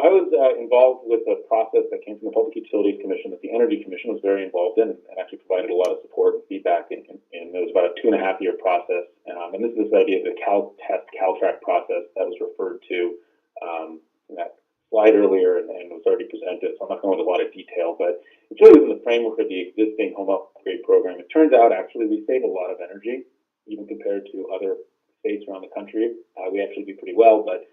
I was involved with a process that came from the Public Utilities Commission that the Energy Commission was very involved in, and actually provided a lot of support and feedback. And it was about a 2.5-year process. And this is this idea of the CalTrack process that was referred to in that slide earlier and was already presented. So I'm not going into a lot of detail, but it's really within the framework of the existing home upgrade program. It turns out actually we save a lot of energy, even compared to other states around the country. We actually do pretty well, but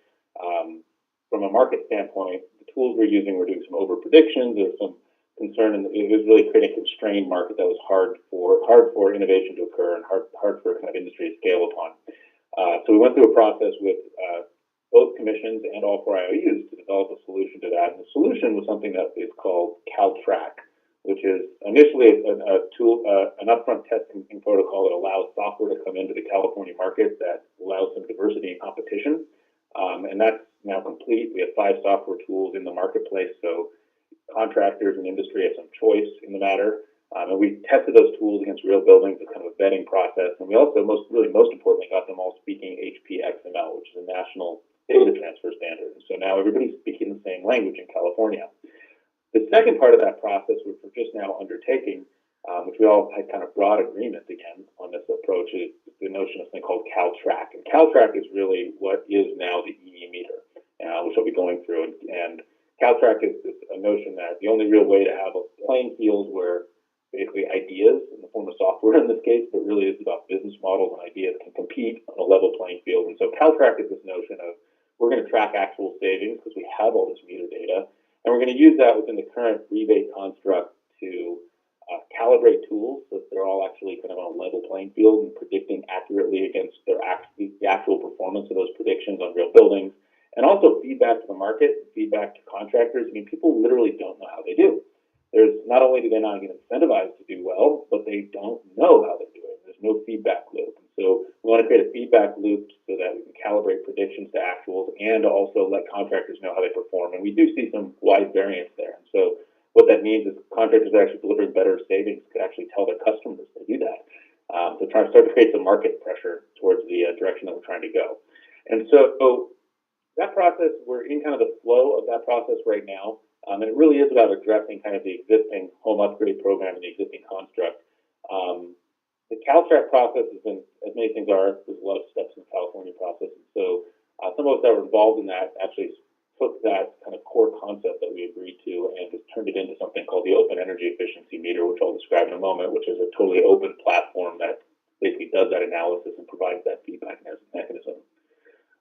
from a market standpoint, the tools we're using, we're doing some over predictions. There's some concern, and it was really creating a constrained market that was hard for innovation to occur and hard for kind of industry to scale upon. So we went through a process with both commissions and all 4 IOUs to develop a solution to that. And the solution was something that is called CalTrack, which is initially a tool, an upfront testing protocol that allows software to come into the California market that allows some diversity and competition. And that's now complete. We have 5 software tools in the marketplace, so contractors and industry have some choice in the matter. And we tested those tools against real buildings as kind of a vetting process. And we also, most importantly, got them all speaking HPXML, which is a national data transfer standard. And so now everybody's speaking the same language in California. The second part of that process, which we're just now undertaking, which we all had kind of broad agreement again on this approach, is the notion of something called CalTrack. And CalTrack is really what is now the EE meter, which I'll be going through. And CalTrack is a notion that the only real way to have a playing field where basically ideas, in the form of software in this case, but really it's about business models and ideas, can compete on a level playing field. And so CalTrack is this notion of we're going to track actual savings because we have all this meter data, and we're going to use that within the current rebate construct to calibrate tools so that they're all actually kind of on a level playing field and predicting accurately against the actual performance of those predictions on real buildings, and also feedback to the market, feedback to contractors. I mean, people literally don't know how they do. There's not only do they not get incentivized to do well, but they don't know how they're doing. There's no feedback loop. And so we want to create a feedback loop so that we can calibrate predictions to actuals and also let contractors know how they perform. And we do see some wide variance there. And so what that means is contractors are actually delivering better savings could actually tell their customers they do that. So trying to start to create some market pressure towards the direction that we're trying to go. And so that process, we're in kind of the flow of that process right now. And it really is about addressing kind of the existing home upgrade program and the existing construct. The CalTrack process has been, as many things are, there's a lot of steps in the California process. And so some of us that were involved in that actually took that kind of core concept that we agreed to and just turned it into something called the Open Energy Efficiency Meter, which I'll describe in a moment, which is a totally open platform that basically does that analysis and provides that feedback mechanism.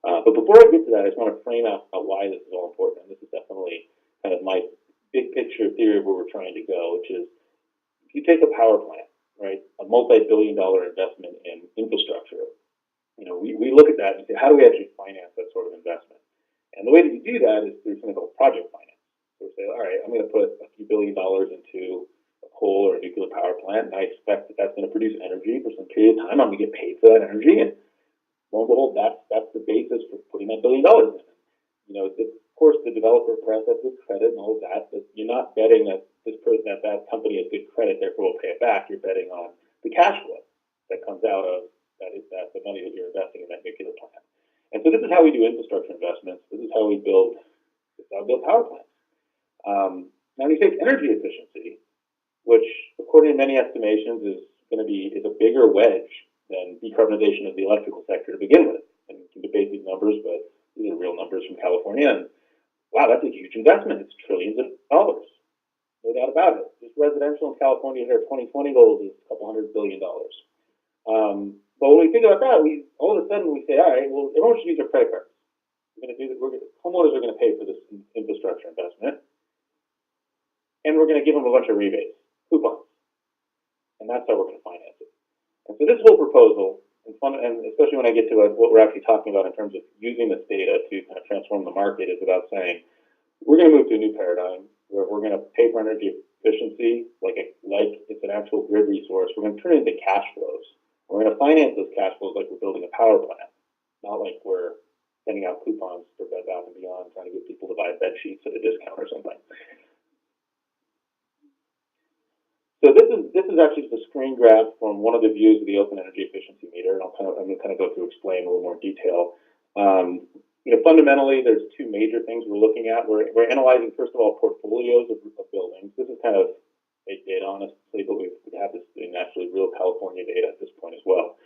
But before I get to that, I just want to frame out why this is all important. And this is definitely kind of my big picture theory of where we're trying to go, which is if you take a power plant, right, a multi-billion-dollar investment in infrastructure, you know, we look at that and say, how do we actually finance that sort of investment? And the way that you do that is through something called project finance. So we say, all right, I'm going to put a few $1 billion into a coal or a nuclear power plant, and I expect that that's going to produce energy for some period of time. I'm going to get paid for that energy, and lo and behold, that's the basis for putting that $1 billion in. You know, of course, the developer has good credit and all of that, but you're not betting that that company has good credit, therefore will pay it back. You're betting on the cash flow that comes out of that the money that you're investing in that nuclear plant. And so this is how we do infrastructure investments. This is how we build power plants. Now, when you take energy efficiency, which according to many estimations is a bigger wedge than decarbonization of the electrical sector to begin with. And you can debate these numbers, but these are real numbers from California. And wow, that's a huge investment. It's trillions of dollars. No doubt about it. Just residential in California, their 2020 goals is a couple $100 billion. But when we think about that, all of a sudden we say, all right, well, everyone should use their credit cards. Homeowners are going to pay for this infrastructure investment, and we're going to give them a bunch of rebates, coupons, and that's how we're going to finance it. And so this whole proposal, and especially when I get to what we're actually talking about in terms of using this data to kind of transform the market, is about saying we're going to move to a new paradigm where we're going to pay for energy efficiency like it's an actual grid resource. We're going to turn it into cash flows. We're going to finance those cash flows like we're building a power plant, not like we're sending out coupons for Bed Bath & Beyond, trying to get people to buy bed sheets at a discount or something. So this is actually just a screen grab from one of the views of the Open Energy Efficiency Meter, and I'm going to go through explain a little more detail. fundamentally, there's two major things we're looking at. We're analyzing, first of all, portfolios of buildings. This is kind of fake data, honestly, but we have this in actually real California data at this point as well.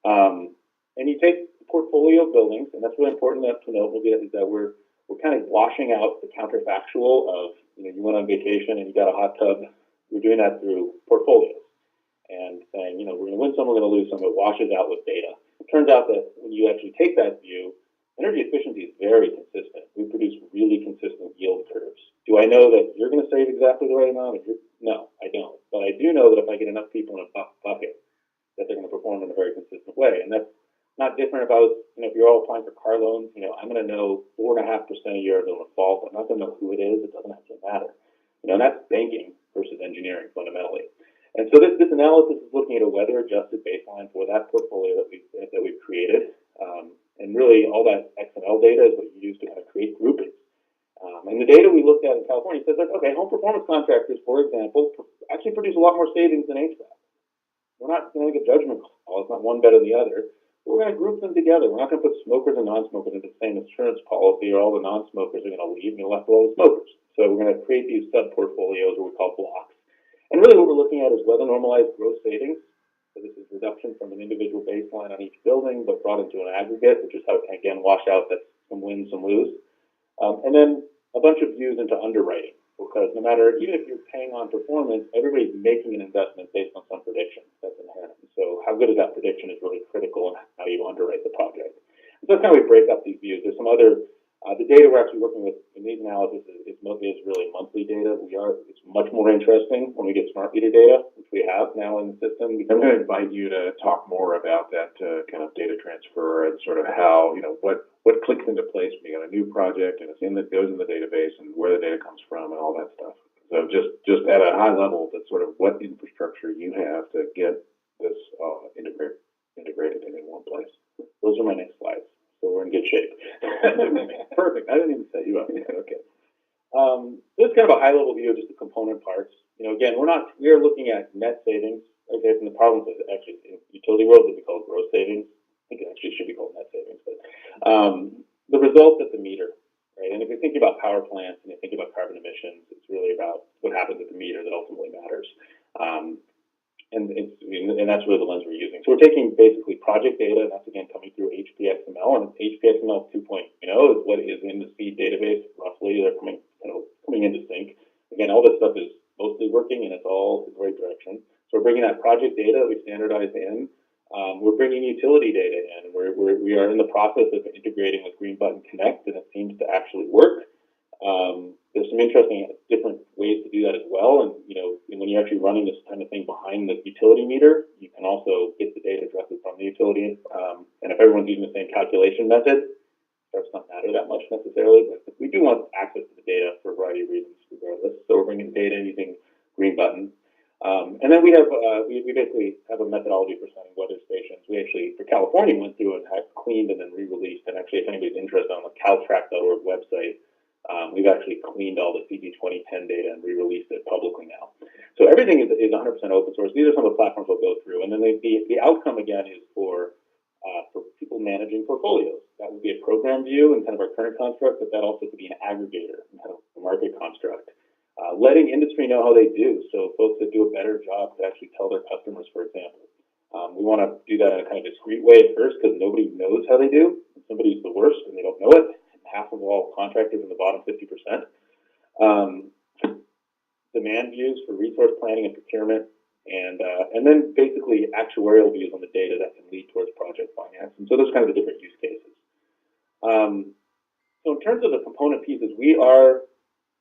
And you take the portfolio of buildings, and that's really important to note. Is that we're kind of washing out the counterfactual of you went on vacation and you got a hot tub. We're doing that through portfolios and saying we're going to win some, we're going to lose some. It washes out with data. It turns out that when you actually take that view, energy efficiency is very consistent. We produce really consistent yield curves. Do I know that you're going to save exactly the right amount? No, I don't. But I do know that if I get enough people in a bucket, that they're going to perform in a very consistent way. And that's not different about, if you're all applying for car loans, I'm going to know 4.5% a year of default. I'm not going to know who it is. It doesn't actually matter. And that's banking versus engineering fundamentally. And so this analysis is looking at a weather-adjusted baseline for that portfolio that we've created. And really, all that XML data is what you use to kind of create groupings. And the data we looked at in California says, okay, home performance contractors, for example, actually produce a lot more savings than HVAC. We're not going to make a judgment call. It's not one better than the other. We're going to group them together. We're not going to put smokers and non-smokers into the same insurance policy, or all the non-smokers are going to leave and you're left with all the smokers. So we're going to create these sub-portfolios, what we call blocks. And really what we're looking at is weather-normalized gross savings. So this is reduction from an individual baseline on each building, but brought into an aggregate, which is how it can, again, wash out that some win, some lose. And then a bunch of views into underwriting, because no matter, even if you're paying on performance, everybody's making an investment based on some prediction that's inherent. So how good is that prediction is really critical in how you underwrite the project. And so that's how we break up these views. There's some other, the data we're actually working with in these analysis is really monthly data. It's much more interesting when we get smart meter data, which we have now in the system. I'm going to invite you to talk more about that kind of data transfer and sort of how, what clicks into place when you got a new project and goes in the database and where the data comes from and all that stuff. So just at a high level, that's sort of what infrastructure you have to get this integrated in one place. Those are my next slides. So we're in good shape. Perfect. I didn't even set you up yet. Okay. This is kind of a high-level view of just the component parts. Again, we are looking at net savings. Okay, from the province, actually, in utility world, it would be called gross savings. I think it actually should be called net savings. But the results at the meter, right? And if you're thinking about power plants and you think about carbon emissions, it's really about what happens at the meter that ultimately matters. And that's really the lens we're using. So we're taking basically project data, and that's again coming through HPXML, and HPXML 2.0 is what is in the seed database roughly. They're coming into sync. Again, all this stuff is mostly working, and it's all in the right direction. So we're bringing that project data we standardized in. We're bringing utility data in. We are in the process of integrating with Green Button Connect, and it seems to actually work. There's some interesting different ways to do that as well. And when you're actually running this kind of thing behind the utility meter, you can also get the data directly from the utility. And if everyone's using the same calculation method, it starts not matter that much necessarily. But we do want access to the data for a variety of reasons, regardless. So we're bringing data using Green Button. And then we have we basically have a methodology for setting weather stations. We actually, for California, went through and had cleaned and then re-released. And actually, if anybody's interested on the caltrack.org website, we've actually cleaned all the CG 2010 data and re-released it publicly now. So everything is 100% open source. These are some of the platforms we'll go through. And then the outcome, again, is for people managing portfolios. That would be a program view in kind of our current construct, but that also could be an aggregator in kind of a market construct. Letting industry know how they do, so folks that do a better job could actually tell their customers, for example. We want to do that in a kind of discreet way at first because nobody knows how they do. If somebody's the worst and they don't know it. Half of all contractors in the bottom 50%. Demand views for resource planning and procurement, and then basically actuarial views on the data that can lead towards project finance. And so those are kind of the different use cases. So in terms of the component pieces, we are,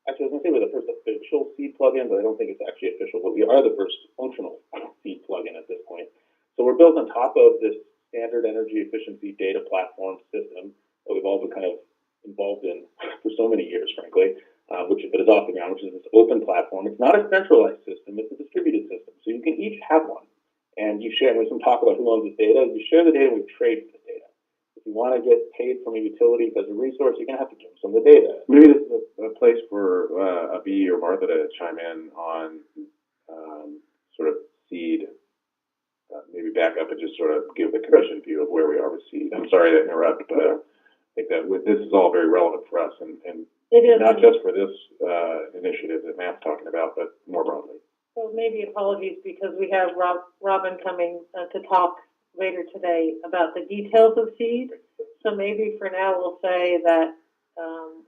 actually I was going to say we're the first official seed plugin, but I don't think it's actually official, but we are the first functional seed plugin at this point. So we're built on top of this standard energy efficiency data platform system that we've all been kind of involved in for so many years, frankly, but is off the ground, which is this open platform. It's not a centralized system, it's a distributed system. So you can each have one. And you share, and there's some talk about who owns this data. You share the data and we trade for the data. If you want to get paid from a utility as a resource, you're going to have to give them some of the data. Maybe this is a place for Abhi or Martha to chime in on sort of seed. Maybe back up and just sort of give the commission view of where we are with seed. I'm sorry to interrupt, but think that this is all very relevant for us, and It is. not just for this initiative that Matt's talking about, but more broadly. So maybe apologies because we have Robin coming to talk later today about the details of SEED. So maybe for now we'll say that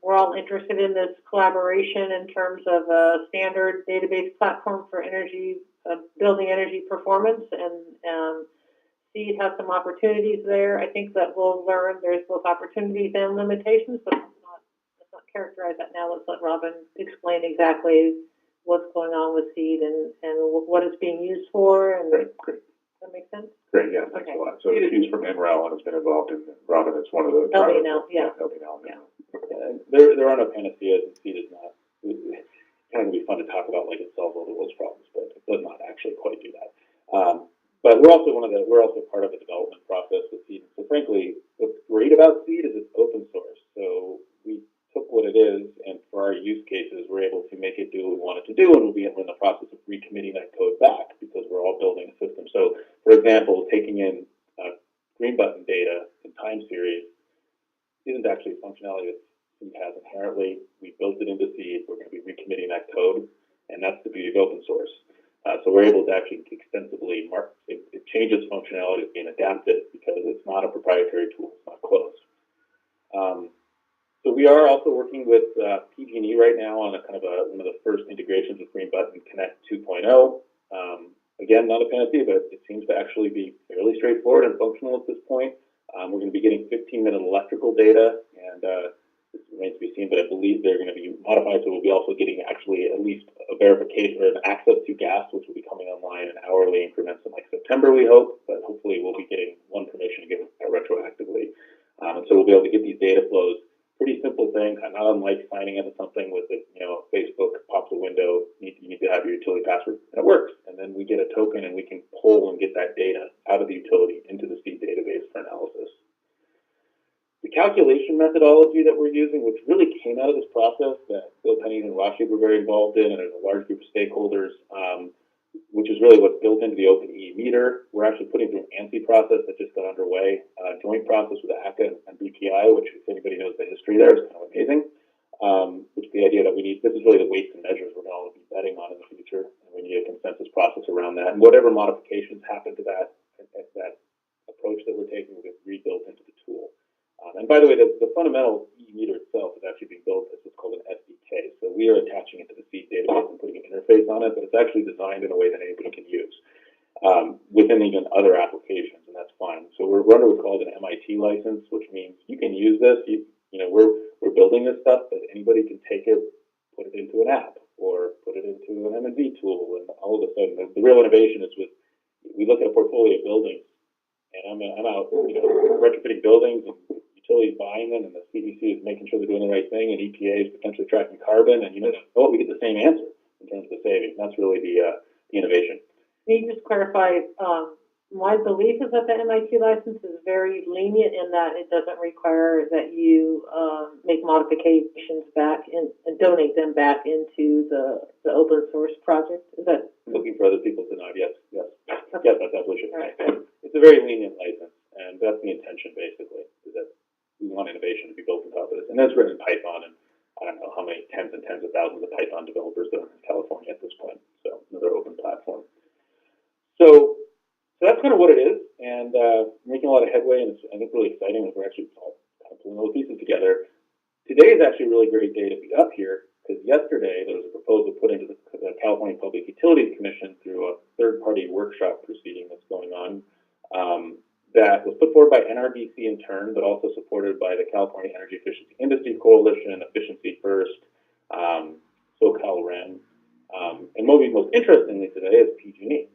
we're all interested in this collaboration in terms of a standard database platform for energy, building energy performance, and SEED has some opportunities there. I think that we'll learn there's both opportunities and limitations, but let's not characterize that now. Let's let Robin explain exactly what's going on with SEED and what it's being used for. And Great. does that make sense? Great, yeah, thanks a lot. So he's from NREL and has been involved in, Robin is one of the. LBNL, yeah. LBNL, yeah. There are no panaceas, and SEED is not. It's kind of be fun to talk about like it solves all the world's problems, but it does not actually quite do that. But we're also part of the development process with SEED. So frankly, what's great about SEED is it's open source. So we took what it is, and for our use cases, we're able to make it do what we want it to do, and we're in the process of recommitting that code back because we're all building a system. So, for example, taking in green button data in time series isn't actually a functionality that SEED has inherently. We built it into SEED. We're going to be recommitting that code, and that's the beauty of open source. So we're able to actually extensively mark it changes functionality and adapt it because it's not a proprietary tool. It's not closed. So we are also working with PG&E right now on a kind of one of the first integrations with Green Button Connect 2.0. Again, not a panacea, but it seems to actually be fairly straightforward and functional at this point. We're going to be getting 15-minute electrical data, and this remains to be seen, but I believe they're going to be modified, so we'll be also getting actually at least a verification or an access to gas, which will be coming online in hourly increments in like September, we hope, but hopefully we'll be getting one permission to get it retroactively. And so we'll be able to get these data flows. Pretty simple thing, not unlike signing into something with Facebook pops a window, you need to have your utility password, and it works. And then we get a token and we can pull and get that data out of the utility into the SEED database for analysis. The calculation methodology that we're using, which really came out of this process that Bill Penny and Rashi were very involved in, and there's a large group of stakeholders, which is really what's built into the OpenE meter. We're actually putting through an ANSI process that just got underway, a joint process with ACA and BPI, which if anybody knows the history there is kind of amazing, which is the idea that this is really the weights and measures we're going to be betting on in the future, and we need a consensus process around that. And whatever modifications happen to that approach that we're taking will get rebuilt into the tool. And by the way, the fundamental e-meter itself is actually being built as what's called an SDK. So we are attaching it to the SEED database and putting an interface on it, but it's actually designed in a way that anybody can use within even other applications, and that's fine. So we're under what's called an MIT license, which means you can use this. We're building this stuff, but anybody can take it, put it into an app, or put it into an M&V tool, and all of a sudden, the real innovation is we look at a portfolio of buildings, and I'm out, retrofitting buildings and utilities buying them, and the CEC is making sure they're doing the right thing, and EPA is potentially tracking carbon, and we get the same answer in terms of the savings. That's really the innovation. Can you just clarify? My belief is that the MIT license is very lenient in that it doesn't require that you make modifications back and donate them back into the open source project. Is that looking for other people to nod? Yes, okay. yes, that's absolutely Right. It's a very lenient license, and that's the intention basically. Is that we want innovation to be built on top of this, and that's written in Python, and I don't know how many tens and tens of thousands of Python developers there are in California at this point. So another open platform. So that's kind of what it is, and making a lot of headway, and it's, I think, really exciting that we're actually all kind of pulling all the pieces together. Today is actually a really great day to be up here, because yesterday there was a proposal put into the California Public Utilities Commission through a third-party workshop proceeding that's going on that was put forward by NRDC in turn, but also supported by the California Energy Efficiency Industry Coalition, Efficiency First, SoCal REN, and maybe most interestingly today is PG&E.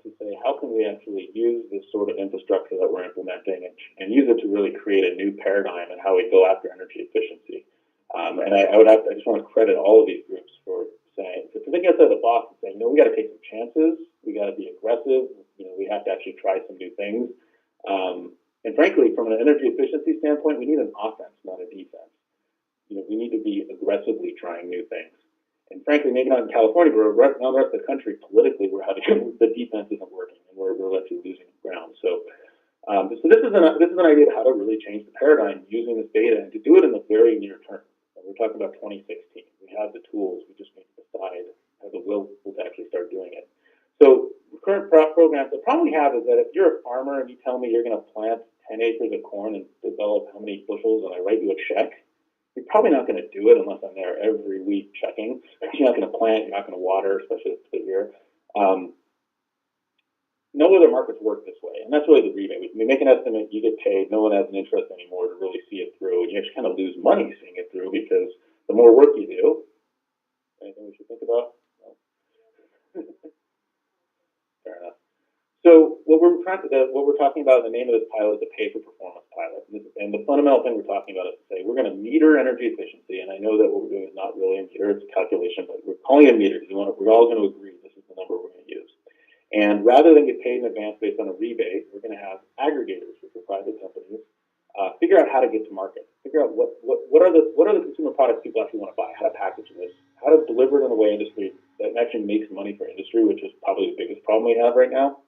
To say how can we actually use this sort of infrastructure that we're implementing and use it to really create a new paradigm in how we go after energy efficiency. And I just want to credit all of these groups for thinking outside the box and saying, we got to take some chances, we got to be aggressive, we have to actually try some new things. And frankly, from an energy efficiency standpoint, we need an offense, not a defense. We need to be aggressively trying new things. And frankly, maybe not in California, but around the rest of the country, politically, we're having the defense isn't working, and we're actually losing ground. So So this is an idea of how to really change the paradigm using this data and to do it in the very near term. And we're talking about 2016. We have the tools. We just need to decide, have the will to actually start doing it. So the current programs, the problem we have is that if you're a farmer and you tell me you're going to plant 10 acres of corn and develop how many bushels and I write you a check, you're probably not going to do it unless I'm there every week checking. You're not going to plant, you're not going to water, especially this year. No other markets work this way, and that's really the rebate. We make an estimate, you get paid, no one has an interest anymore to really see it through, and you actually kind of lose money seeing it through because the more work you do, anything we should think about? No. Fair enough. So what we're talking about, the name of this pilot is a pay-for-performance pilot, and the fundamental thing we're talking about is to say we're going to meter energy efficiency, and I know that what we're doing is not really a meter, it's a calculation, but we're calling it a meter because we're all going to agree this is the number we're going to use. And rather than get paid in advance based on a rebate, we're going to have aggregators, which are private companies, figure out how to get to market. Figure out what are the consumer products people actually want to buy, how to package this, how to deliver it in a way industry that actually makes money for industry, which is probably the biggest problem we have right now.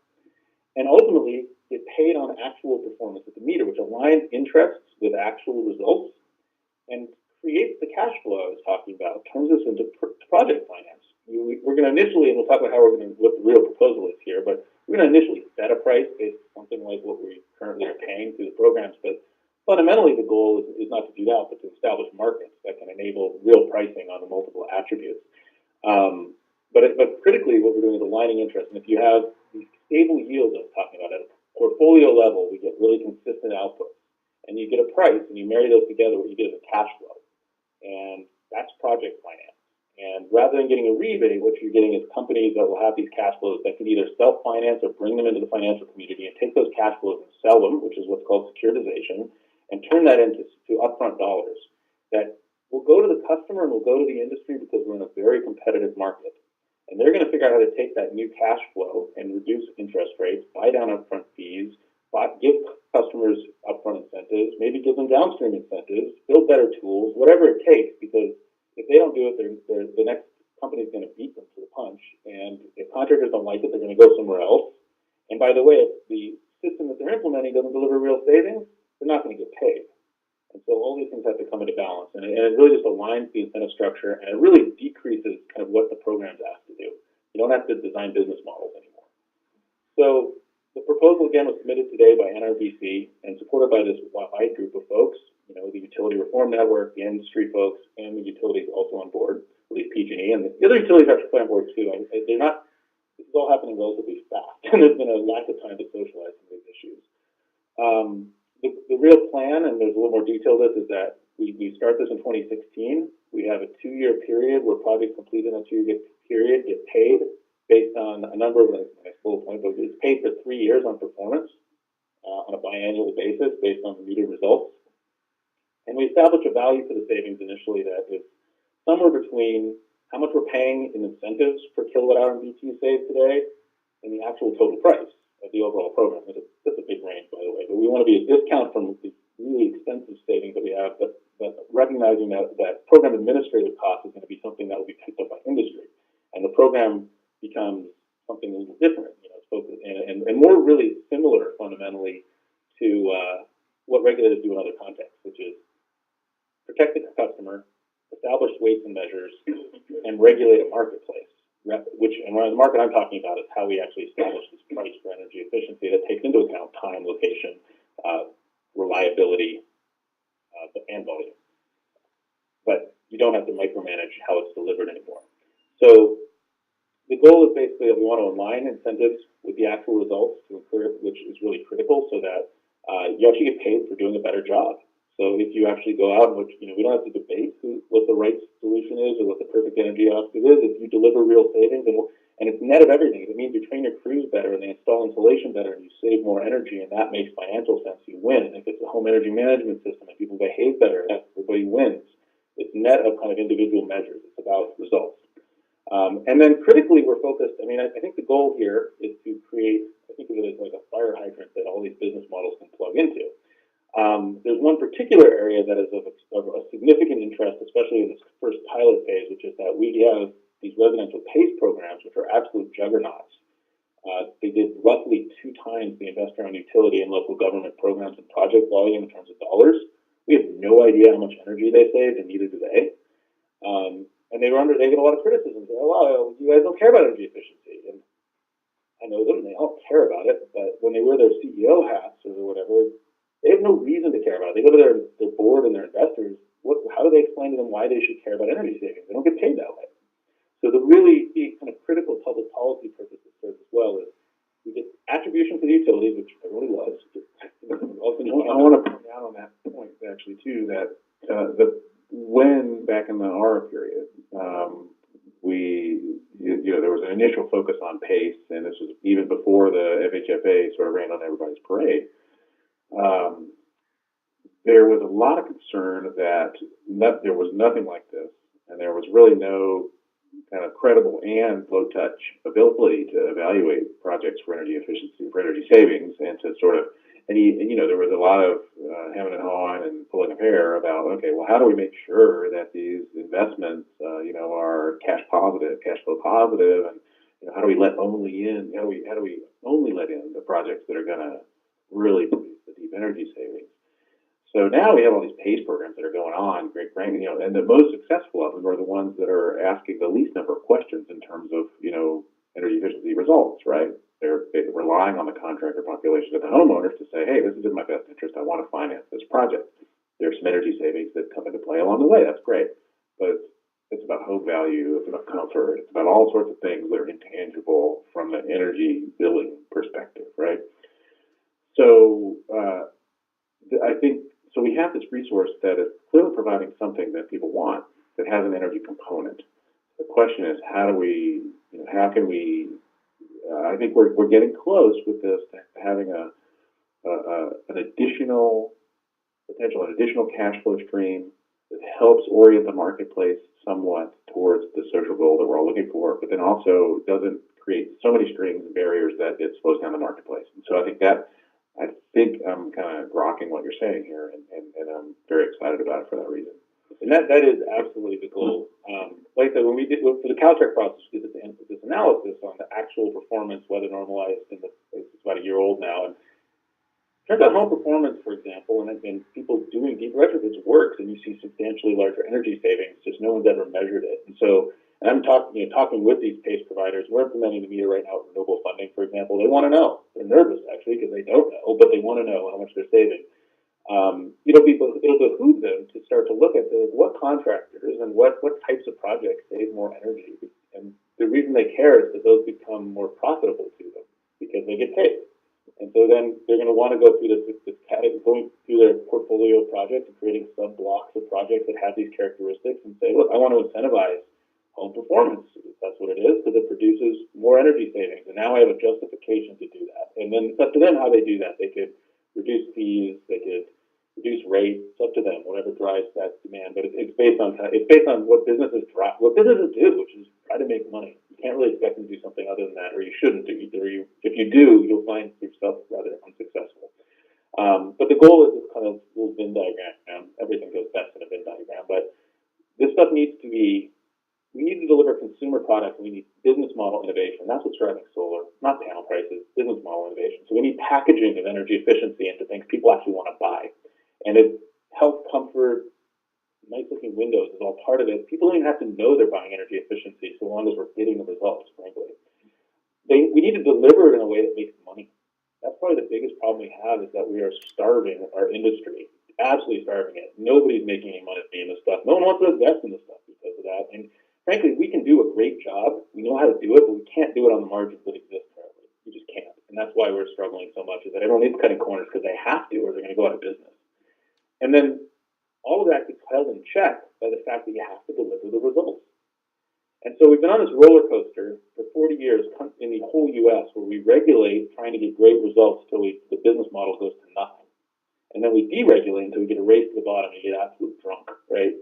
And ultimately, get paid on actual performance at the meter, which aligns interests with actual results and creates the cash flow I was talking about, turns this into project finance. We're going to initially, and we'll talk about how we're going to, what the real proposal is here, but we're going to initially set a price based on something like what we currently are paying through the programs. But fundamentally, the goal is not to do that, but to establish markets that can enable real pricing on the multiple attributes. But critically, what we're doing is aligning interest. And if you have these stable yields I was talking about at a portfolio level, we get really consistent outputs. And you get a price, and you marry those together, what you get is a cash flow. And that's project finance. And rather than getting a rebate, what you're getting is companies that will have these cash flows that can either self-finance or bring them into the financial community and take those cash flows and sell them, which is what's called securitization, and turn that into upfront dollars that will go to the customer and will go to the industry because we're in a very competitive market. And they're going to figure out how to take that new cash flow and reduce interest rates, buy down upfront fees, give customers upfront incentives, maybe give them downstream incentives, build better tools, whatever it takes, because if they don't do it, the next company is going to beat them to the punch. And if contractors don't like it, they're going to go somewhere else. And by the way, if the system that they're implementing doesn't deliver real savings, they're not going to get paid. And so all these things have to come into balance. And it really just aligns the incentive structure, and it really decreases kind of what the program's asked to do. You don't have to design business models anymore. So the proposal, again, was submitted today by NRBC and supported by this wide group of folks. You know, the Utility Reform Network, the industry folks, and the utilities also on board, at least PG&E, and the other utilities have to play on board too. They're not. This is all happening relatively fast, and there's been a lack of time to socialize some of these issues. The real plan, and there's a little more detail to this, is that we start this in 2016. We have a 2-year period where projects completed in a 2-year period get paid based on a number of, next bullet point, but it's paid for 3 years on performance on a biannual basis based on the meter results. And we establish a value for the savings initially that is somewhere between how much we're paying in incentives per kilowatt hour in BTU saved today and the actual total price of the overall program. That's a big range, by the way, but we want to be a discount from the really expensive savings that we have, but recognizing that program administrative cost is going to be something that will be picked up by industry. And the program becomes something a little different, you know, it's focused and more really similar fundamentally to what regulators do in other contexts, which is protect the customer, establish weights and measures, and regulate a marketplace. And the market I'm talking about is how we actually establish this price for energy efficiency that takes into account time, location, reliability, and volume. But you don't have to micromanage how it's delivered anymore. So the goal is basically that we want to align incentives with the actual results to occur, which is really critical, so that you actually get paid for doing a better job. So if you actually go out, and which, you know, we don't have to debate what the right solution is or what the perfect energy output is. If you deliver real savings, and it's net of everything, if it means you train your crews better and they install insulation better and you save more energy, and that makes financial sense, you win. And if it's a home energy management system and people behave better, everybody wins. It's net of kind of individual measures. It's about results. And then critically, we're focused. I mean, I think the goal here is to create, I think of it as like a fire hydrant that all these business models can plug into. There's one particular area that is of a significant interest, especially in this first pilot phase, which is that we have these residential PACE programs, which are absolute juggernauts. They did roughly 2 times the investment investor-owned utility and local government programs and project volume in terms of dollars. We have no idea how much energy they saved, and neither do they. And they get a lot of criticism. Oh, well, you guys don't care about energy efficiency. And I know them, they all care about it, but when they wear their CEO hats or whatever, they have no reason to care about it. They go to their board and their investors. How do they explain to them why they should care about energy savings? They don't get paid that way. So the really kind of critical public policy purposes serves as well is we get attribution for the utilities, which everybody loves. I want to point out on that point, actually, too, that when back in the ARA period, there was an initial focus on pace, and this was even before the FHFA sort of ran on everybody's parade. There was a lot of concern that there was nothing like this, and there was really no kind of credible and low-touch ability to evaluate projects for energy efficiency, for energy savings, and to sort of, there was a lot of hemming and hawing and pulling of hair about, okay, well, how do we make sure that these investments, are cash flow positive, and how do we let only in, how do we only let in the projects that are going to really produce the deep energy savings? So now we have all these PACE programs that are going on, and the most successful of them are the ones that are asking the least number of questions in terms of, energy efficiency results, right? They're relying on the contractor population and the homeowners to say, hey, this is in my best interest. I want to finance this project. There's some energy savings that come into play along the way. That's great. But it's about home value. It's about comfort. It's about all sorts of things that are intangible from the energy billing perspective, right? So I think, so we have this resource that is clearly providing something that people want that has an energy component. The question is, how can we, I think we're getting close with this to having an additional cash flow stream that helps orient the marketplace somewhat towards the social goal that we're all looking for, but then also doesn't create so many strings and barriers that it slows down the marketplace. And so I think I'm kind of grokking what you're saying here, and I'm very excited about it for that reason. And that is absolutely the goal. Like I said, when we did for the Caltech process, we did this analysis on the actual performance, weather normalized, and it's about a year old now. And it turns out home performance, for example, and people doing deep retrofits works, and you see substantially larger energy savings. Just no one's ever measured it. And so, and I'm talking with these PACE providers. We're implementing the meter right now with renewable funding, for example. They want to know. They're nervous actually because they don't know, but they want to know how much they're saving. It'll behoove them to start to look at what contractors and what types of projects save more energy. And the reason they care is that those become more profitable to them because they get paid. And so then they're going to want to go through going through their portfolio of projects and creating sub-blocks of projects that have these characteristics and say, look, I want to incentivize home performance. That's what it is, because it produces more energy savings. And now I have a justification to do that. And then it's up to them how they do that. They could reduce fees, they could reduce rates. It's up to them, whatever drives that demand. But it's based on what businesses do, which is try to make money. You can't really expect them to do something other than that, or you shouldn't do. If you do, you'll find yourself rather unsuccessful. But the goal is this kind of little Venn diagram. Everything goes best in a Venn diagram, but this stuff needs to be. We need to deliver consumer products, and we need business model innovation. That's what's driving solar, not panel prices, business model innovation. So we need packaging of energy efficiency into things people actually want to buy. And it health, comfort, nice-looking windows is all part of it. People don't even have to know they're buying energy efficiency so long as we're getting the results, frankly. We need to deliver it in a way that makes money. That's probably the biggest problem we have is that we are starving our industry, absolutely starving it. Nobody's making any money in this stuff. No one wants to invest in this stuff because of that. And frankly, we can do a great job. We know how to do it, but we can't do it on the margins that exist currently. We just can't. And that's why we're struggling so much, is that everyone is cutting corners because they have to, or they're going to go out of business. And then all of that gets held in check by the fact that you have to deliver the results. And so we've been on this roller coaster for 40 years in the whole U.S. where we regulate trying to get great results until the business model goes to nothing. And then we deregulate until we get a race to the bottom and you get absolutely drunk, right?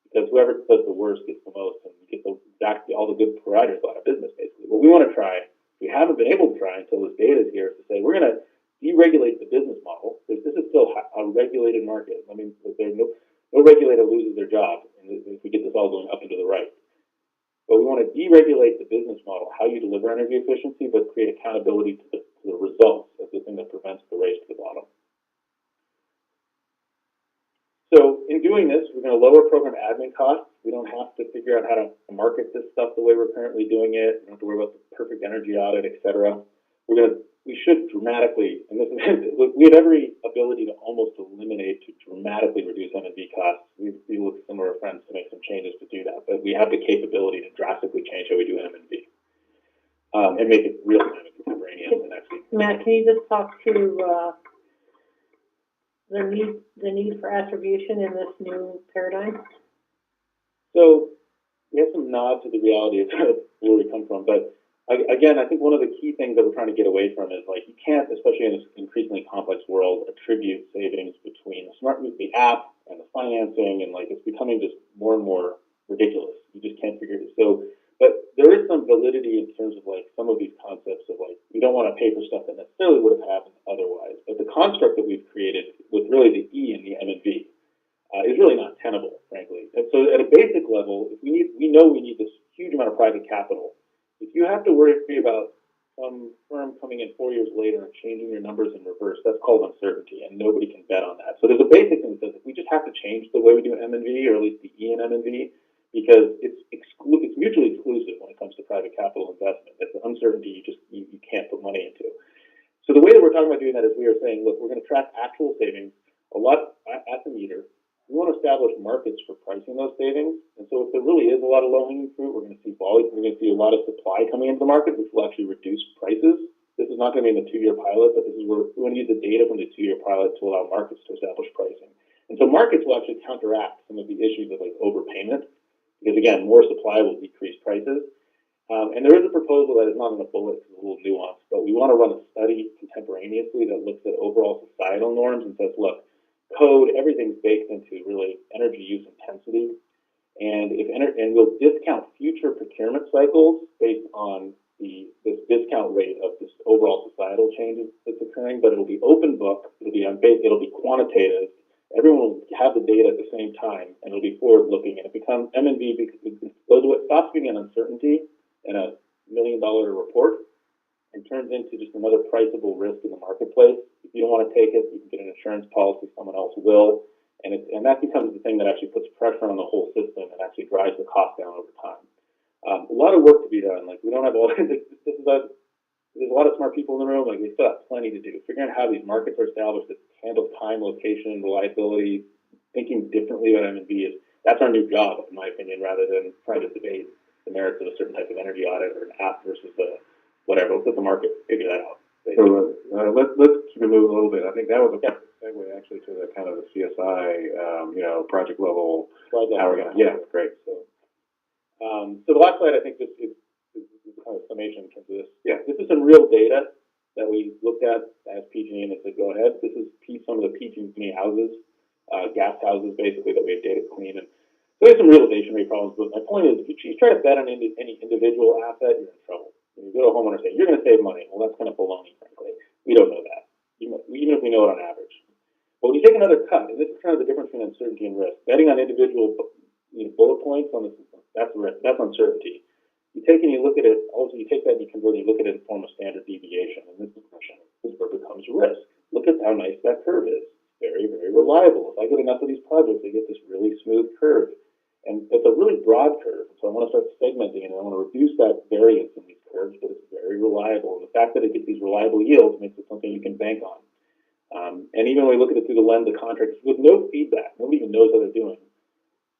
Because whoever does the worst gets the most, and you get all the good providers out of business, basically. What we want to try, we haven't been able to try until this data is here, is to say we're going to deregulate the business model, because this is still a regulated market. I mean, no regulator loses their job if we get this all going up and to the right. But we want to deregulate the business model, how you deliver energy efficiency, but create accountability to the results as the thing that prevents hence the race to the bottom. So in doing this, we're going to lower program admin costs. We don't have to figure out how to market this stuff the way we're currently doing it. We don't have to worry about the perfect energy audit, et cetera. We should dramatically, and this is, we have every ability to almost eliminate, to dramatically reduce M&V costs. We look at some of our friends to make some changes to do that, but we have the capability to drastically change how we do M&V and make it real time and contemporaneous and actually. Matt, can you just talk to the need for attribution in this new paradigm? So we have some nod to the reality of where we come from, but again, I think one of the key things that we're trying to get away from is, like, you can't, especially in this increasingly complex world, attribute savings between the app and the financing, and like it's becoming just more and more ridiculous. You just can't figure it. So, but there is some validity in terms of like some of these concepts of like we don't want to pay for stuff that necessarily would have happened otherwise. But the construct that we've created with really the E and the M and V is really not tenable, frankly. And so, at a basic level, if we know we need this huge amount of private capital. If you have to worry about some firm coming in 4 years later and changing your numbers in reverse, that's called uncertainty, and nobody can bet on that. So there's a basic thing that says if we just have to change the way we do M&V, or at least the E in M&V, because it's mutually exclusive when it comes to private capital investment. It's an uncertainty you can't put money into. So the way that we're talking about doing that is we are saying, look, we're going to track actual savings a lot at the meter. We want to establish markets for pricing those savings. And so if there really is a lot of low-hanging fruit, we're going to see volume, we're going to see a lot of supply coming into the market, which will actually reduce prices. This is not going to be in the 2-year pilot, but this is where we want to use the data from the 2-year pilot to allow markets to establish pricing. And so markets will actually counteract some of the issues of like overpayment, because again, more supply will decrease prices. And there is a proposal that is not in a bullet, it's a little nuanced, but we want to run a study contemporaneously that looks at overall societal norms and says, look, code, everything's baked into really energy use intensity, and we'll discount future procurement cycles based on this discount rate of this overall societal changes that's occurring. But it'll be open book, it'll be quantitative. Everyone will have the data at the same time, and it'll be forward looking, and it becomes M&V because it stops being an uncertainty and a $1 million report, and turns into just another priceable risk in the marketplace. If you don't want to take it, you can get an insurance policy, someone else will. And that becomes the thing that actually puts pressure on the whole system and actually drives the cost down over time. A lot of work to be done. Like, we don't have all there's a lot of smart people in the room. Like, we still have plenty to do. Figuring out how these markets are established that handle time, location, reliability, thinking differently about M&V that's our new job, in my opinion, rather than trying to debate the merits of a certain type of energy audit or an app versus whatever. Let's let the market figure that out. So let's keep it moving a little bit. I think that was a perfect segue actually to the kind of the CSI, project level. How we're gonna, yeah, great. So the last slide, I think, is kind of a summation in terms of this. Yeah, this is some real data that we looked at as PG&E, and it said, go ahead. This is some of the PG&E houses, gas houses, basically, that we have data clean. And so there's some realization rate problems, but my point is, if you try to bet on any individual asset, you're in trouble. When you go to a homeowner and say, you're going to save money, well, that's kind of baloney, frankly. We don't know that, even if we know it on average. But when you take another cut, and this is kind of the difference between uncertainty and risk, betting on individual bullet points on this, that's risk, that's uncertainty. You take and you look at it, also you take that and you convert it, you look at it in the form of standard deviation, and this is where it becomes risk. Look at how nice that curve is. Very, very reliable. If I get enough of these projects, I get this really smooth curve. And it's a really broad curve, so I want to start segmenting it, and I want to reduce that variance in these curves, but it's very reliable. And the fact that it gets these reliable yields makes it something you can bank on. And even when we look at it through the lens of contracts with no feedback, nobody even knows how they're doing,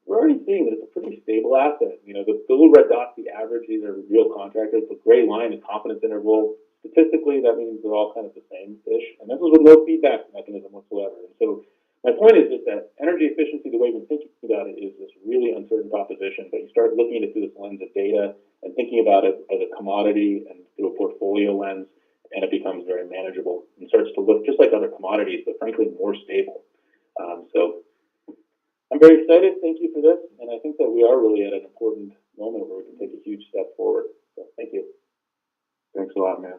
we're already seeing that it's a pretty stable asset. You know, the little red dots, the average, these are real contractors. The gray line, the confidence interval, statistically, that means they're all kind of the same-ish. And this is with no feedback mechanism whatsoever. And so my point is just that energy efficiency, the way we've been thinking about it, is this really uncertain proposition, but you start looking at it through this lens of data and thinking about it as a commodity and through a portfolio lens, and it becomes very manageable and starts to look just like other commodities, but frankly more stable. So I'm very excited. Thank you for this, and I think that we are really at an important moment where we can take a huge step forward. So thank you. Thanks a lot, man.